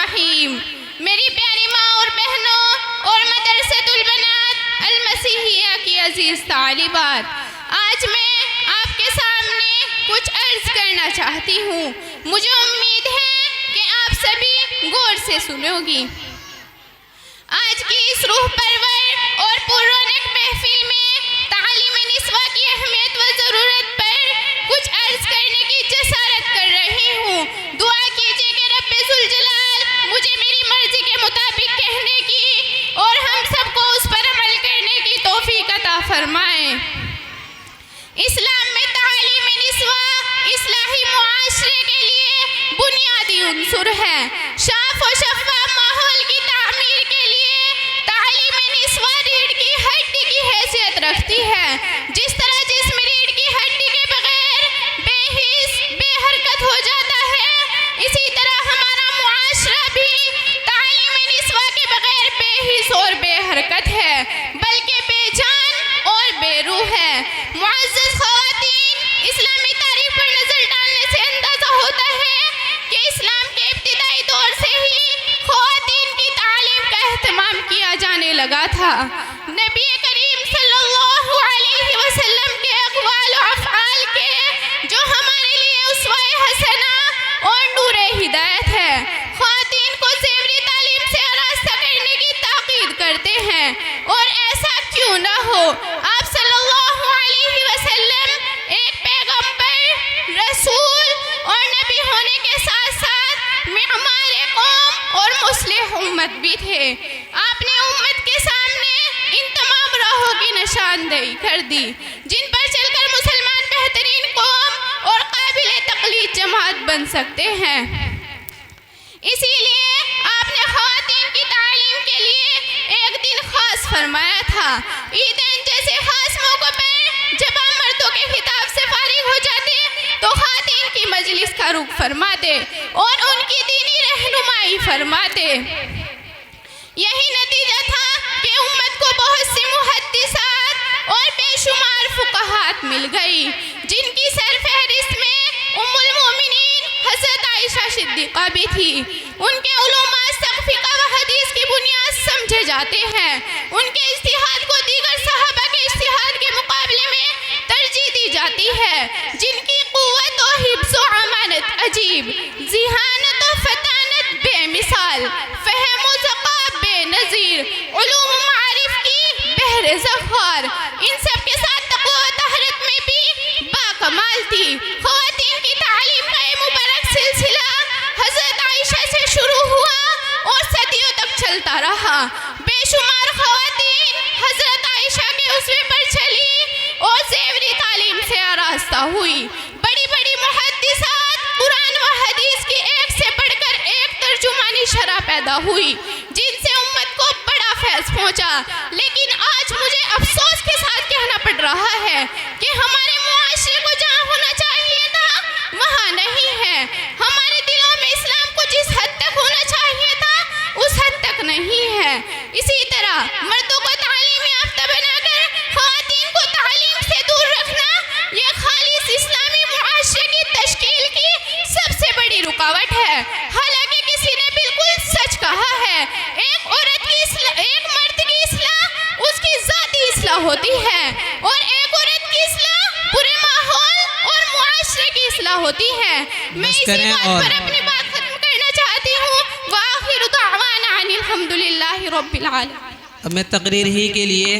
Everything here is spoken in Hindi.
रहीम। मेरी प्यारी माँ और बहनों और मदरसतुल बनात अल मसीहिया की अजीज़ तालिबात, आज मैं आपके सामने कुछ अर्ज़ करना चाहती हूँ। मुझे उम्मीद है कि आप सभी गौर से सुनोगी। आज की इस रूह परवर और पुररौनक महफिल में तालीम निस्वा की अहमियत व ज़रूरत पर कुछ अर्ज़ करने की जसारत कर रही हूँ। दुआ कीजिए कि रब्बे ज़ुल जलाल मुझे मेरी मर्ज़ी के मुताबिक कहने की और हम सबको उस पर अमल करने की तौफीक अता फरमाए। इस्लाम में तालीम निस्वा इस्लाही मुआशरे के लिए बुनियादी उन्सुर है। साफ और शफ़ाफ़ माहौल की तामीर के लिए तालीम निस्वा रीढ़ की हड्डी की हैसियत रखती है। जिस तरह जिस्म रीढ़ की हड्डी के बगैर बेहिस बेहरकत हो जाता है, इसी तरह हमारा मुआशरा भी तालीम निस्वा के बगैर बेहिस और बेहरकत है, बल्कि बेजान और बेरूह है। मुअज़्ज़ज़ ख़वातीन, इस्लामी तारीख़ पर नज़र डालने से अंदाज़ा होता है कि इस्लाम के इब्तिदाई दौर से ही ख़वातीन की तालीम का एहतमाम किया जाने लगा था। नबी करीम सल्लल्लाहु अलैहि वसल्लम के अक़वाल और अफ़आल के जो हमारे लिए उसवा-ए हसना और नूर-ए हिदायत है, ख़वातीन को ज़ेवरी तालीम से आरास्ता करने की ताक़ीद करते हैं। और ऐसा क्यों ना हो, आप सल्लल्लाहु अलैहि वसल्लम एक पैगंबर, रसूल और नबी होने के साथ साथ मेहमारे कौम और मुस्लिह उम्मत भी थे। आपने उम्मत के सामने इन तमाम राहों की निशानदेही कर दी जिन पर चलकर मुसलमान बेहतरीन कौम और काबिल तक़लीद जमात बन सकते हैं। इसीलिए आपने ख़वातीन की तालीम के लिए एक दिन ख़ास फरमाया था। ईदैन जैसे ख़ास मौक़ों पर जब आप मर्दों के खिताब से फारिग हो जाते तो ख़वातीन की मजलिस का रुख फरमाते और उनकी दीनी रहनुमाई फरमाते। यही नतीजा था कि उम्मत को बहुत सी मुहद्दिसात और बेशुमार फ़ुक़हात मिल गई, जिनकी सरफ़हरिस्त में उम्मुल मोमिनीन हज़रत आयशा सिद्दीक़ा भी थी। उनके उलूमात फ़िक़्ह व हदीस की बुनियाद समझे जाते हैं। उनके इज्तिहाद को दीगर सहाबा के इज्तिहाद के मुकाबले में तरजीह दी जाती है, जिनकी क़ुव्वत और हिफ्ज़ व अमानत अजीब, ज़िहानत और फ़तानत बेमिसाल, फ़हम व ज़का बेनज़ीर, उलूम व मारिफ़ की बहर ज़ख़्वार, इन सब के साथ तक़वा व तहरत में भी बाकमाल थी। ख़वातीन की तालीम का ये मुबारक सिलसिला हज़रत आयशा से शुरू हुआ और सदियों तक चलता रहा। बेशुमार ख़वातीन हज़रत आयशा के उसवे पर चली और ज़ेवरी तालीम से आरास्ता हुई। बड़ी बड़ी मुहद्दिसात कुरान व हदीस की एक से बढ़कर एक तर्जुमानी शरह पैदा हुई, जिनसे उम्मत को बड़ा फैज़ पहुँचा। लेकिन आज मुझे अफसोस के साथ कहना पड़ रहा है कि हमारे मुआशरे को जहाँ होना चाहिए था वहाँ नहीं है। हमारे दिलों में इस्लाम को जिस हद तक होना चाहिए था उस हद तक नहीं है। इसी तरह मर्दों को तालीम याफ्ता बनाकर ख़वातीन को तालीम से दूर रखना, यह खालिस इस्लामी मुआशरे की तश्कील की सबसे बड़ी रुकावट है। हालांकि किसी ने बिल्कुल सच कहा है, एक मर्द की इस्लाह उसकी ज़ाती इस्लाह होती है और एक औरत की इस्लाह पूरे माहौल और मुआशरे की इस्लाह होती है। मैं इसी बात पर अपनी बात खत्म करना चाहती हूँ। वाखिरु दावाना अनिल हम्दुलिल्लाहि रब्बिल आलमीन। अब मैं तकरीर ही के लिए